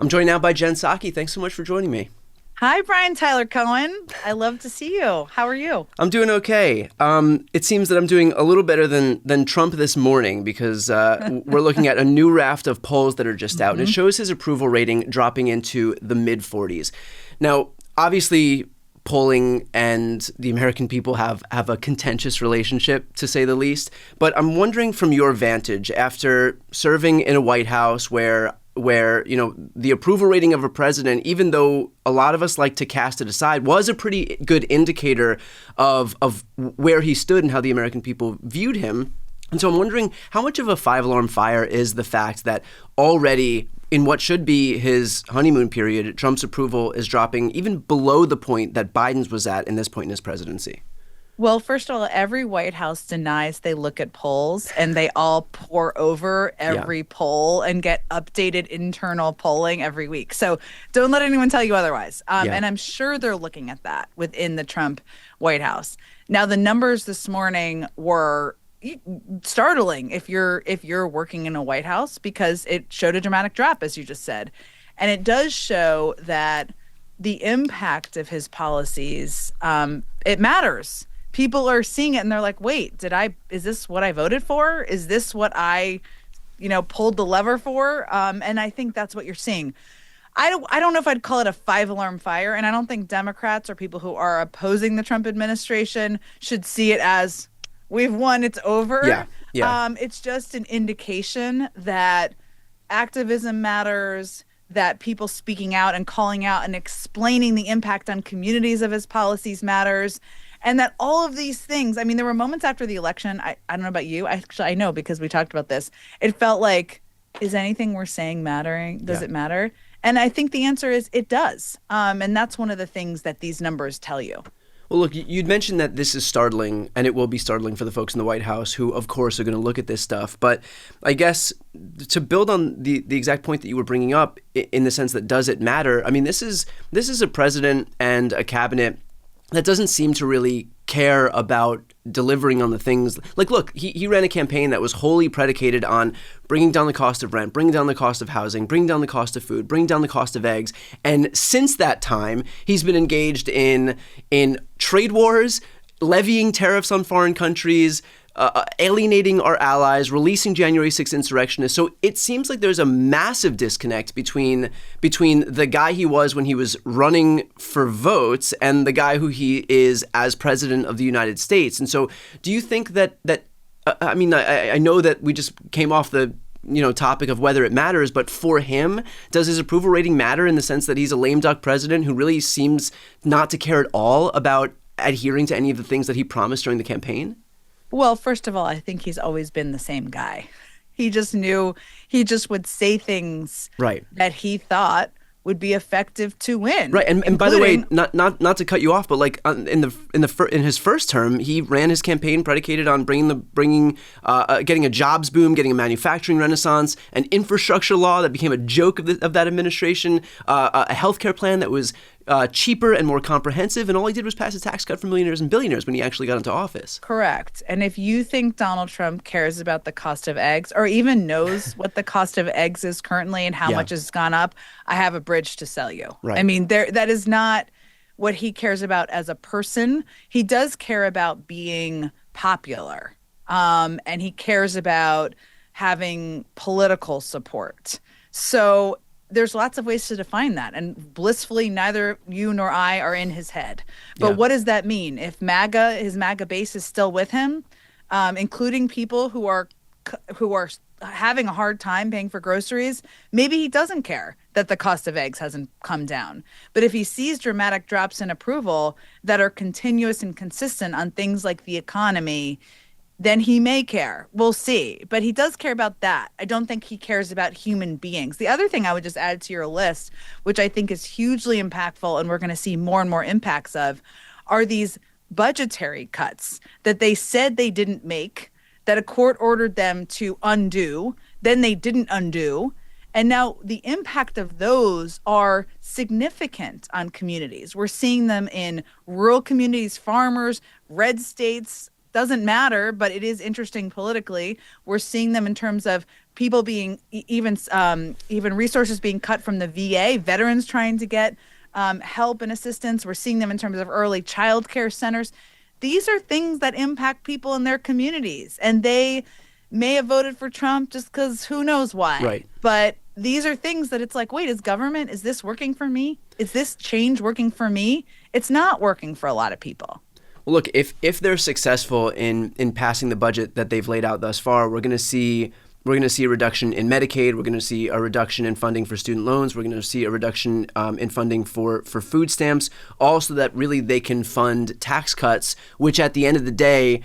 I'm joined now by Jen Psaki. Thanks so much for joining me. Hi, Brian Tyler Cohen. I love to see you. How are you? I'm doing okay. It seems that I'm doing a little better than Trump this morning because we're looking at a new raft of polls that are just out, and it hmm shows his approval rating dropping into the mid 40s. Now, obviously, polling and the American people have a contentious relationship, to say the least. But I'm wondering from your vantage, after serving in a White House where the approval rating of a president, even though a lot of us like to cast it aside, was a pretty good indicator of where he stood and how the American people viewed him. And so I'm wondering, how much of a five-alarm fire is the fact that already in what should be his honeymoon period, Trump's approval is dropping even below the point that Biden's was at in this point in his presidency? Well, first of all, every White House denies they look at polls and they all pour over Yeah. every poll and get updated internal polling every week. So don't let anyone tell you otherwise. Yeah. And I'm sure they're looking at that within the Trump White House. Now, the numbers this morning were startling if you're working in a White House because it showed a dramatic drop, as you just said. And it does show that the impact of his policies, it matters. People are seeing it and they're like, wait, is this what I voted for? Is this what I, pulled the lever for? And I think that's what you're seeing. I don't know if I'd call it a five-alarm fire, and I don't think Democrats or people who are opposing the Trump administration should see it as we've won, it's Yeah. over. Yeah. It's just an indication that activism matters, that people speaking out and calling out and explaining the impact on communities of his policies matters. And that all of these things, I mean, there were moments after the election, I don't know about you, I know because we talked about this. It felt like, is anything we're saying mattering? Does Yeah. it matter? And I think the answer is it does. And that's one of the things that these numbers tell you. Well, look, you'd mentioned that this is startling, and it will be startling for the folks in the White House who, of course, are going to look at this stuff. But I guess to build on the exact point that you were bringing up, in the sense that does it matter? I mean, this is a president and a cabinet that doesn't seem to really care about delivering on the things. Like, look, he ran a campaign that was wholly predicated on bringing down the cost of rent, bringing down the cost of housing, bringing down the cost of food, bringing down the cost of eggs. And since that time, he's been engaged in trade wars, levying tariffs on foreign countries, alienating our allies, releasing January 6th insurrectionists. So it seems like there's a massive disconnect between the guy he was when he was running for votes and the guy who he is as president of the United States. And so do you think that I mean, I know that we just came off the topic of whether it matters, but for him, does his approval rating matter in the sense that he's a lame duck president who really seems not to care at all about adhering to any of the things that he promised during the campaign? Well, first of all, I think he's always been the same guy. He just knew he just would say things Right. that he thought would be effective to win. Right, and by the way, including not to cut you off, but like in his first term, he ran his campaign predicated on getting a jobs boom, getting a manufacturing renaissance, an infrastructure law that became a joke of that administration, a healthcare plan that was cheaper and more comprehensive, and all he did was pass a tax cut for millionaires and billionaires when he actually got into office. Correct. And if you think Donald Trump cares about the cost of eggs or even knows what the cost of eggs is currently and how Yeah. much it's gone up, I have a bridge to sell you. Right. I mean, that is not what he cares about as a person. He does care about being popular. And he cares about having political support. So there's lots of ways to define that. And blissfully, neither you nor I are in his head. But Yeah. what does that mean? If his MAGA base is still with him, including people who are having a hard time paying for groceries, maybe he doesn't care that the cost of eggs hasn't come down. But if he sees dramatic drops in approval that are continuous and consistent on things like the economy, then he may care. We'll see. But he does care about that. I don't think he cares about human beings. The other thing I would just add to your list, which I think is hugely impactful and we're going to see more and more impacts of, are these budgetary cuts that they said they didn't make, that a court ordered them to undo, then they didn't undo. And now the impact of those are significant on communities. We're seeing them in rural communities, farmers, red states, doesn't matter, but it is interesting politically. We're seeing them in terms of people being even resources being cut from the VA, veterans trying to get help and assistance. We're seeing them in terms of early child care centers. These are things that impact people in their communities, and they may have voted for Trump just because who knows why. Right. But these are things that it's like, wait, is this working for me? Is this change working for me? It's not working for a lot of people. Well, look, if they're successful in passing the budget that they've laid out thus far, we're going to see a reduction in Medicaid. We're going to see a reduction in funding for student loans. We're going to see a reduction in funding for food stamps, all so that really they can fund tax cuts, which at the end of the day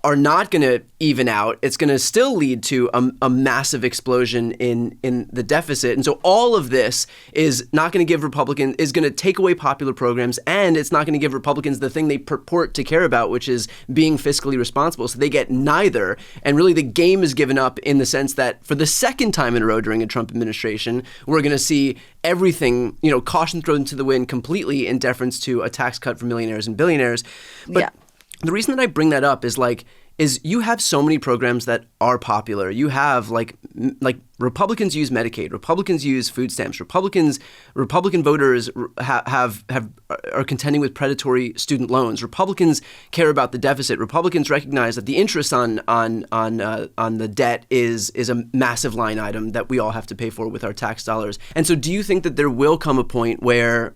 are not going to even out. It's going to still lead to a massive explosion in the deficit. And so all of this is not going to give Republicans, is going to take away popular programs, and it's not going to give Republicans the thing they purport to care about, which is being fiscally responsible. So they get neither. And really the game is given up in the sense that for the second time in a row during a Trump administration, we're going to see everything, caution thrown to the wind completely in deference to a tax cut for millionaires and billionaires. But the reason that I bring that up is you have so many programs that are popular. You have like Republicans use Medicaid, Republicans use food stamps, Republican voters are contending with predatory student loans. Republicans care about the deficit. Republicans recognize that the interest on the debt is a massive line item that we all have to pay for with our tax dollars. And so, do you think that there will come a point where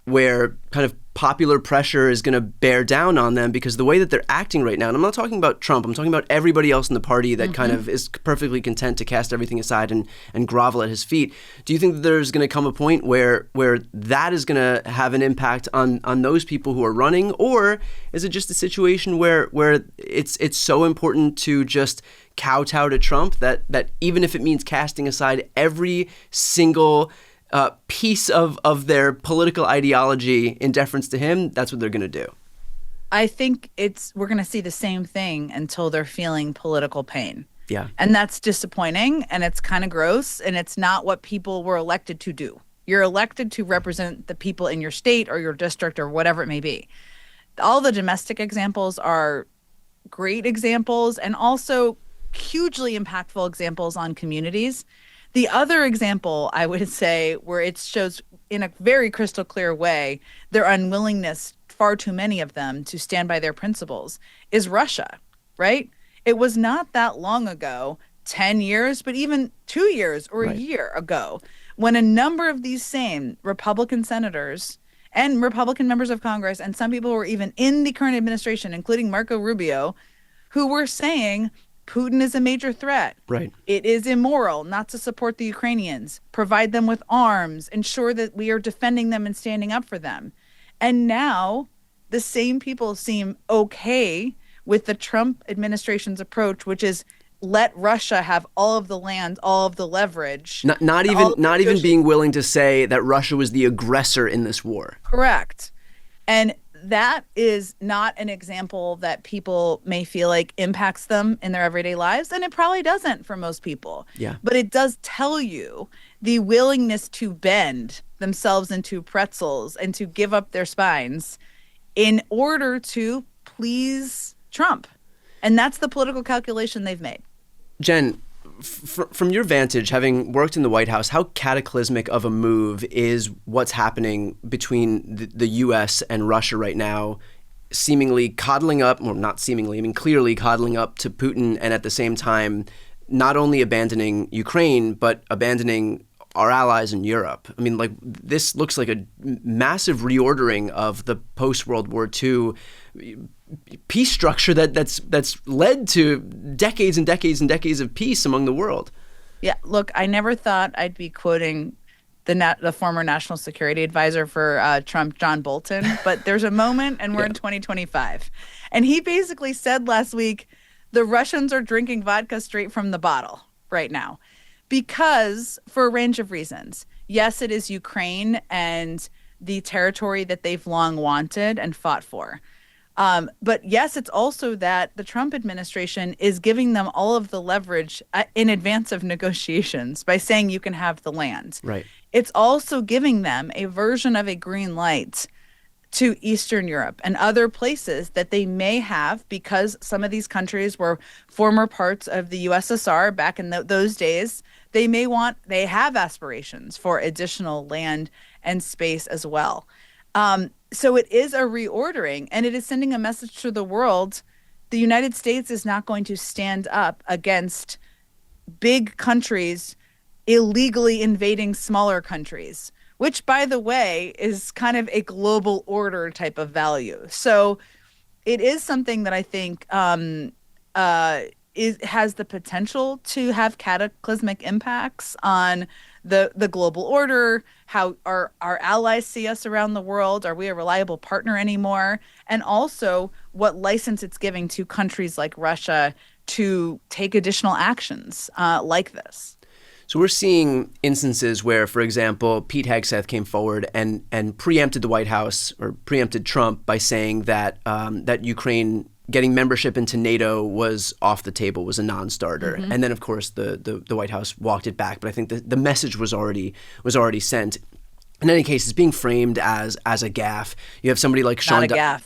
kind of popular pressure is going to bear down on them because the way that they're acting right now, and I'm not talking about Trump, I'm talking about everybody else in the party that kind of is perfectly content to cast everything aside and grovel at his feet. Do you think that there's going to come a point where that is going to have an impact on those people who are running? Or is it just a situation where it's so important to just kowtow to Trump that even if it means casting aside every single piece of their political ideology in deference to him, that's what they're going to do? I think we're going to see the same thing until they're feeling political pain. Yeah. And that's disappointing, and it's kind of gross, and it's not what people were elected to do. You're elected to represent the people in your state or your district or whatever it may be. All the domestic examples are great examples and also hugely impactful examples on communities. The other example, I would say, where it shows in a very crystal clear way their unwillingness, far too many of them, to stand by their principles, is Russia, right? It was not that long ago, 10 years, but even 2 years or a year ago, when a number of these same Republican senators and Republican members of Congress, and some people who were even in the current administration, including Marco Rubio, who were saying Putin is a major threat. Right. It is immoral not to support the Ukrainians, provide them with arms, ensure that we are defending them and standing up for them. And now the same people seem okay with the Trump administration's approach, which is let Russia have all of the land, all of the leverage. Not even being willing to say that Russia was the aggressor in this war. Correct. And that is not an example that people may feel like impacts them in their everyday lives. And it probably doesn't for most people. Yeah. But it does tell you the willingness to bend themselves into pretzels and to give up their spines in order to please Trump. And that's the political calculation they've made. Jen, from your vantage, having worked in the White House, how cataclysmic of a move is what's happening between the U.S. and Russia right now, seemingly coddling up, well, not seemingly, I mean clearly coddling up to Putin, and at the same time not only abandoning Ukraine, but abandoning our allies in Europe? I mean, like, this looks like a massive reordering of the post-World War II peace structure that's led to decades and decades and decades of peace among the world. Yeah, look, I never thought I'd be quoting the former national security advisor for Trump, John Bolton, but there's a moment, and we're in 2025. And he basically said last week, the Russians are drinking vodka straight from the bottle right now because, for a range of reasons. Yes, it is Ukraine and the territory that they've long wanted and fought for. But yes, it's also that the Trump administration is giving them all of the leverage in advance of negotiations by saying you can have the land. Right. It's also giving them a version of a green light to Eastern Europe and other places that they may have, because some of these countries were former parts of the USSR back in those days. They have aspirations for additional land and space as well. So it is a reordering, and it is sending a message to the world. The United States is not going to stand up against big countries illegally invading smaller countries, which, by the way, is kind of a global order type of value. So it is something that I think has the potential to have cataclysmic impacts on the global order, how our allies see us around the world. Are we a reliable partner anymore? And also what license it's giving to countries like Russia to take additional actions like this. So we're seeing instances where, for example, Pete Hegseth came forward and preempted the White House, or preempted Trump, by saying that that Ukraine getting membership into NATO was off the table, was a non-starter. Mm-hmm. And then, of course, the White House walked it back. But I think the message was already sent. In any case, it's being framed as a gaffe. You have somebody like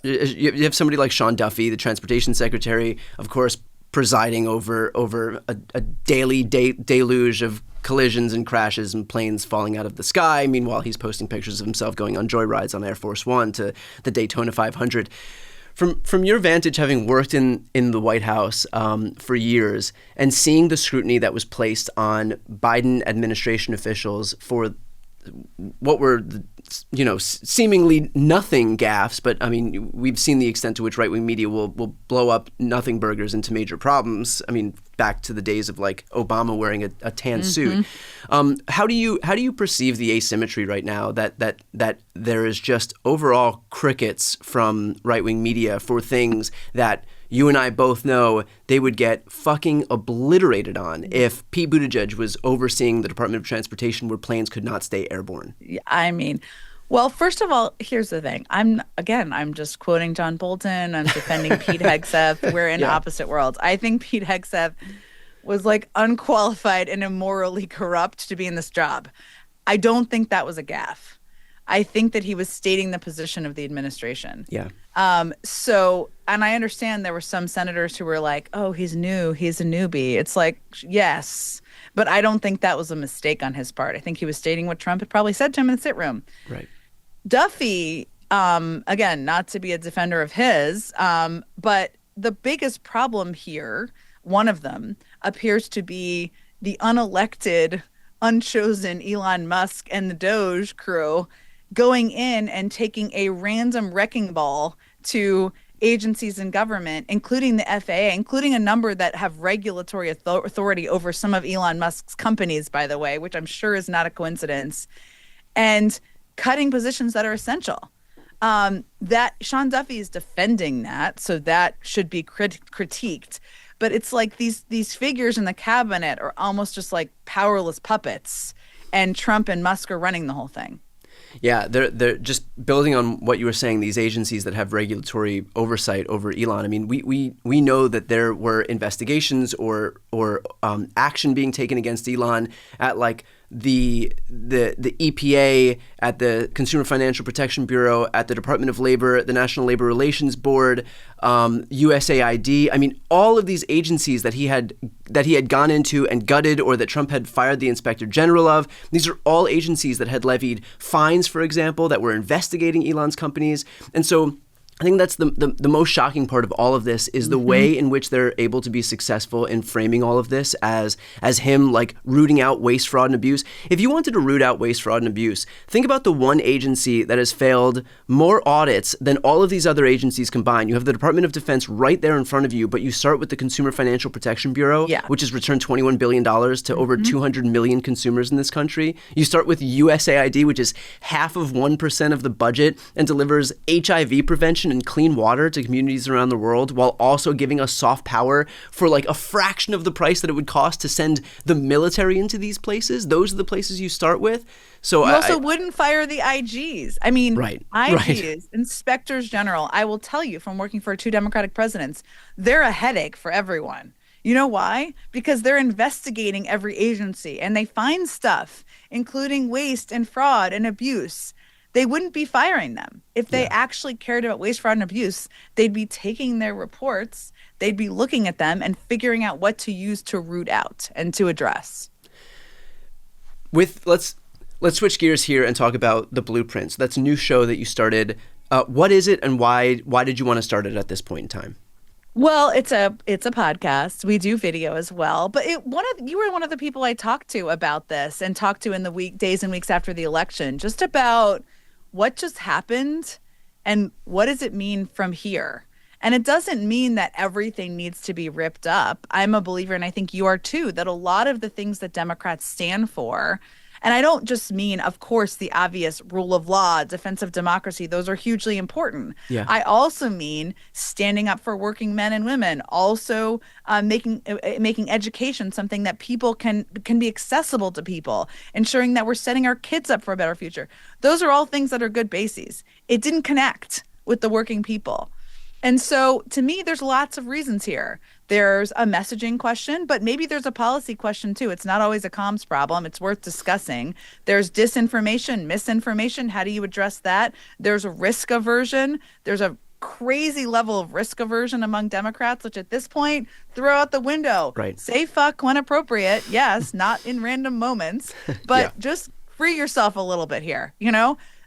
you have somebody like Sean Duffy, the transportation secretary, of course, presiding over a daily deluge of collisions and crashes and planes falling out of the sky. Meanwhile, he's posting pictures of himself going on joyrides on Air Force One to the Daytona 500. From your vantage, having worked in the White House for years and seeing the scrutiny that was placed on Biden administration officials for what were seemingly nothing gaffes, but I mean, we've seen the extent to which right-wing media will blow up nothing burgers into major problems. I mean, back to the days of like Obama wearing a tan suit. How do you perceive the asymmetry right now that there is just overall crickets from right-wing media for things that you and I both know they would get fucking obliterated on if Pete Buttigieg was overseeing the Department of Transportation where planes could not stay airborne? I mean, well, first of all, here's the thing. I'm just quoting John Bolton. I'm defending Pete Hegseth. We're in opposite worlds. I think Pete Hegseth was like unqualified and immorally corrupt to be in this job. I don't think that was a gaffe. I think that he was stating the position of the administration. Yeah. So, and I understand there were some senators who were like, oh, he's new, he's a newbie. It's like, yes, but I don't think that was a mistake on his part. I think he was stating what Trump had probably said to him in the sit room. Right. Duffy, again, not to be a defender of his, but the biggest problem here, one of them, appears to be the unelected, unchosen Elon Musk and the Doge crew going in and taking a random wrecking ball to agencies in government, including the FAA, including a number that have regulatory authority over some of Elon Musk's companies, by the way, which I'm sure is not a coincidence, and cutting positions that are essential. That Sean Duffy is defending that, so that should be critiqued. But it's like these figures in the cabinet are almost just like powerless puppets, and Trump and Musk are running the whole thing. Yeah, they're just building on what you were saying, these agencies that have regulatory oversight over Elon. I mean, we know that there were investigations or action being taken against Elon at like the EPA, at the Consumer Financial Protection Bureau, at the Department of Labor, the National Labor Relations Board, USAID. I mean, all of these agencies that he had gone into and gutted, or that Trump had fired the inspector general of. These are all agencies that had levied fines, for example, that were investigating Elon's companies. And so I think that's the most shocking part of all of this is the way in which they're able to be successful in framing all of this as him like rooting out waste, fraud, and abuse. If you wanted to root out waste, fraud, and abuse, think about the one agency that has failed more audits than all of these other agencies combined. You have the Department of Defense right there in front of you, but you start with the Consumer Financial Protection Bureau, which has returned $21 billion to over 200 million consumers in this country. You start with USAID, which is half of 1% of the budget and delivers HIV prevention and clean water to communities around the world, while also giving us soft power for like a fraction of the price that it would cost to send the military into these places. Those are the places you start with. So you also wouldn't fire the IGs. I mean, IGs, inspectors general, I will tell you from working for 2 Democratic presidents, they're a headache for everyone. You know why? Because they're investigating every agency and they find stuff, including waste and fraud and abuse, they wouldn't be firing them. If they Yeah. actually cared about waste, fraud, and abuse, they'd be taking their reports, they'd be looking at them and figuring out what to use to root out and to address. With let's switch gears here and talk about the Blueprint. So that's a new show that you started. What is it, and why did you want to start it at this point in time? Well, it's a podcast. We do video as well. But you were one of the people I talked to about this and talked to in the days and weeks after the election, just about what just happened and what does it mean from here. And it doesn't mean that everything needs to be ripped up. I'm a believer, and I think you are too, that a lot of the things that Democrats stand for, and I don't just mean, of course, the obvious rule of law, defense of democracy. Those are hugely important. Yeah. I also mean standing up for working men and women, also making education something that people can be accessible to people, ensuring that we're setting our kids up for a better future. Those are all things that are good bases. It didn't connect with the working people. And so to me, there's lots of reasons here. There's a messaging question, but maybe there's a policy question too. It's not always a comms problem. It's worth discussing. There's disinformation, misinformation. How do you address that? There's a risk aversion. There's a crazy level of risk aversion among Democrats, which at this point, throw out the window. Right. Say fuck when appropriate. Yes, not in random moments, but Yeah. just free yourself a little bit here.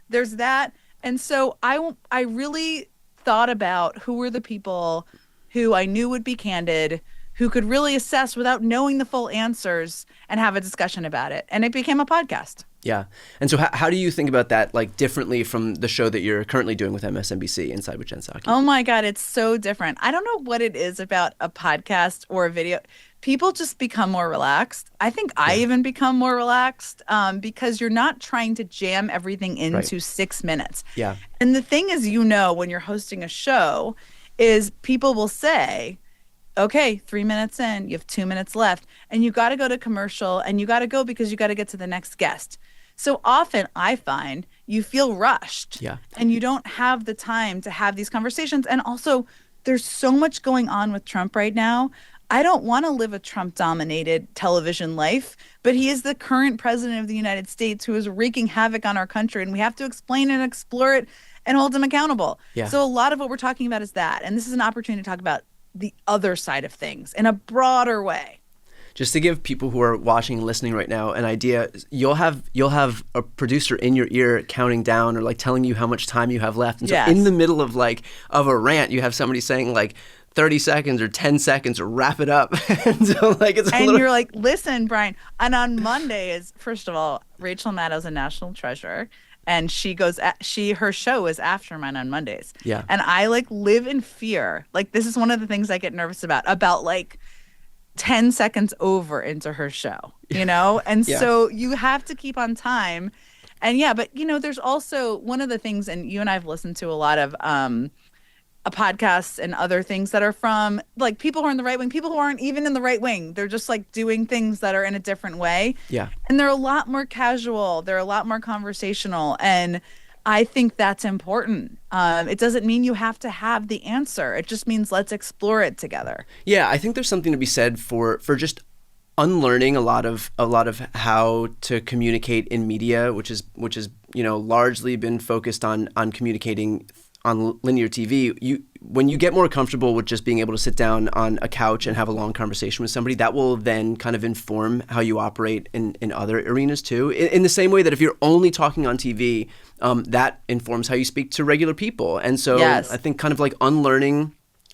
There's that. And so I really thought about who were the people who I knew would be candid, who could really assess without knowing the full answers and have a discussion about it. And it became a podcast. Yeah. And so how do you think about that, like, differently from the show that you're currently doing with MSNBC, Inside with Jen Psaki? Oh my God, it's so different. I don't know what it is about a podcast or a video. People just become more relaxed. I think I even become more relaxed because you're not trying to jam everything into 6 minutes. Yeah. And the thing is, when you're hosting a show, is people will say, okay, 3 minutes in, you have 2 minutes left, and you got to go to commercial, and you got to go because you got to get to the next guest. So often I find you feel rushed and you don't have the time to have these conversations. And also, there's so much going on with Trump right now. I don't want to live a Trump-dominated television life, but he is the current president of the United States who is wreaking havoc on our country, and we have to explain and explore it and hold him accountable. Yeah. So a lot of what we're talking about is that. And this is an opportunity to talk about the other side of things in a broader way. Just to give people who are watching and listening right now an idea, you'll have a producer in your ear counting down or like telling you how much time you have left. And so in the middle of a rant, you have somebody saying like 30 seconds or 10 seconds or wrap it up. And so you're like, listen, Brian. And on Mondays, first of all, Rachel Maddow's a national treasure. And her show is after mine on Mondays. Yeah. And I live in fear. This is one of the things I get nervous about 10 seconds over into her show, And so you have to keep on time. And but there's also one of the things, and you and I have listened to a lot of podcasts and other things that are from people who are in the right wing, people who aren't even in the right wing. They're just doing things that are in a different way. Yeah. And they're a lot more casual. They're a lot more conversational. And I think that's important. It doesn't mean you have to have the answer. It just means let's explore it together. Yeah, I think there's something to be said for just unlearning a lot of how to communicate in media, which is largely been focused on communicating on linear TV. When you get more comfortable with just being able to sit down on a couch and have a long conversation with somebody, that will then kind of inform how you operate in other arenas too. In the same way that if you're only talking on TV, that informs how you speak to regular people. And so I think kind of unlearning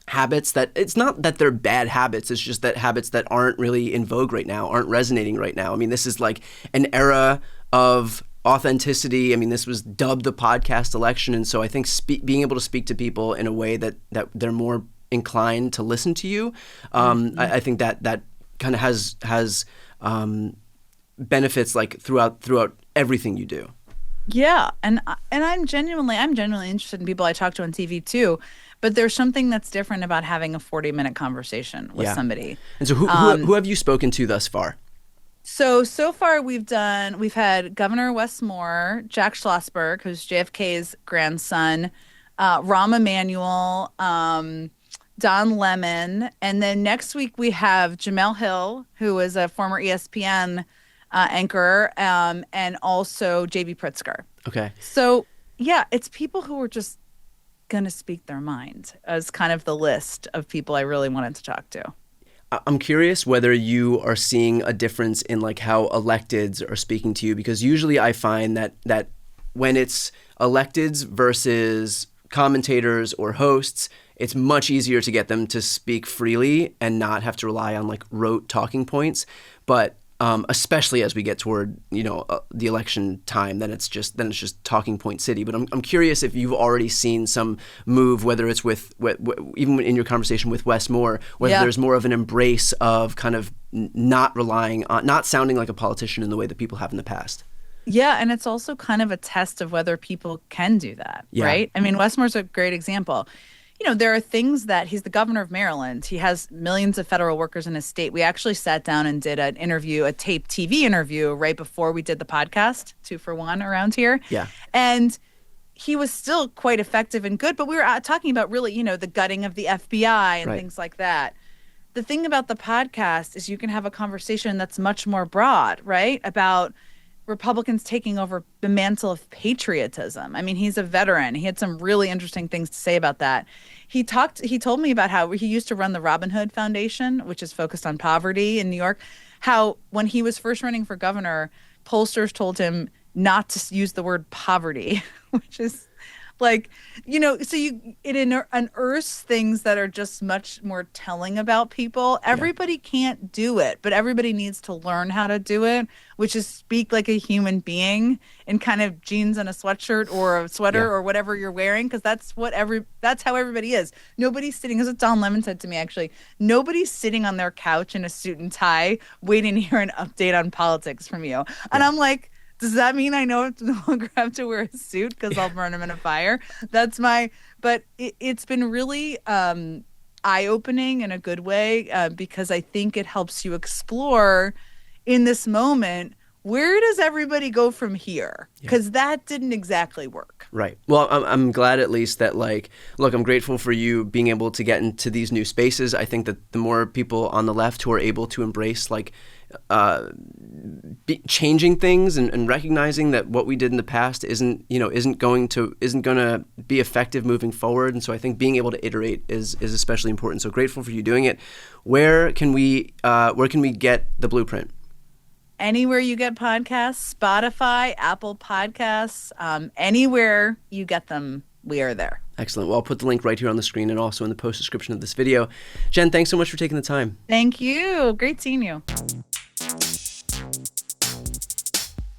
habits that it's not that they're bad habits, it's just that habits that aren't really in vogue right now, aren't resonating right now. I mean, this is an era of authenticity. I mean, this was dubbed the podcast election. And so I think being able to speak to people in a way that they're more inclined to listen to you, I think that kind of has benefits throughout everything you do. Yeah. And I'm genuinely interested in people I talk to on TV too. But there's something that's different about having a 40-minute conversation with somebody. And so who have you spoken to thus far? So far we've had Governor Wes Moore, Jack Schlossberg, who's JFK's grandson, Rahm Emanuel, Don Lemon, and then next week we have Jamel Hill, who is a former ESPN anchor, and also J.B. Pritzker. Okay. So Yeah, it's people who are just going to speak their mind as kind of the list of people I really wanted to talk to. I'm curious whether you are seeing a difference in like how electeds are speaking to you, because usually I find that when it's electeds versus commentators or hosts, it's much easier to get them to speak freely and not have to rely on like rote talking points. But especially as we get toward the election time, then it's just talking point city. But I'm curious if you've already seen some move, whether it's with even in your conversation with Wes Moore, whether there's more of an embrace of kind of not relying on, not sounding like a politician in the way that people have in the past. Yeah, and it's also kind of a test of whether people can do that, right? I mean, Westmore's a great example. There are things that he's the governor of Maryland. He has millions of federal workers in his state. We actually sat down and did an interview, a taped TV interview right before we did the podcast, 2-for-1 around here. Yeah. And he was still quite effective and good, but we were talking about really, the gutting of the FBI and things like that. The thing about the podcast is you can have a conversation that's much more broad, right? About Republicans taking over the mantle of patriotism. I mean, he's a veteran. He had some really interesting things to say about that. He told me about how he used to run the Robin Hood Foundation, which is focused on poverty in New York, how when he was first running for governor, pollsters told him not to use the word poverty, which is like, so it unearths things that are just much more telling about people. Everybody can't do it, but everybody needs to learn how to do it, which is speak like a human being in kind of jeans and a sweatshirt or a sweater or whatever you're wearing, because that's how everybody is. Nobody's sitting, as Don Lemon said to me, actually, nobody's sitting on their couch in a suit and tie waiting to hear an update on politics from you. And I'm like, does that mean I no longer have to wear a suit because I'll burn them in a fire? But it's been really eye-opening in a good way because I think it helps you explore in this moment, where does everybody go from here? Because that didn't exactly work. Right. Well, I'm glad at least that, like, look, I'm grateful for you being able to get into these new spaces. I think that the more people on the left who are able to embrace, like, changing things and recognizing that what we did in the past isn't going to be effective moving forward. And so I think being able to iterate is especially important. So grateful for you doing it. Where can we get the Blueprint? Anywhere you get podcasts, Spotify, Apple Podcasts, anywhere you get them, we are there. Excellent. Well, I'll put the link right here on the screen and also in the post description of this video. Jen, thanks so much for taking the time. Thank you. Great seeing you.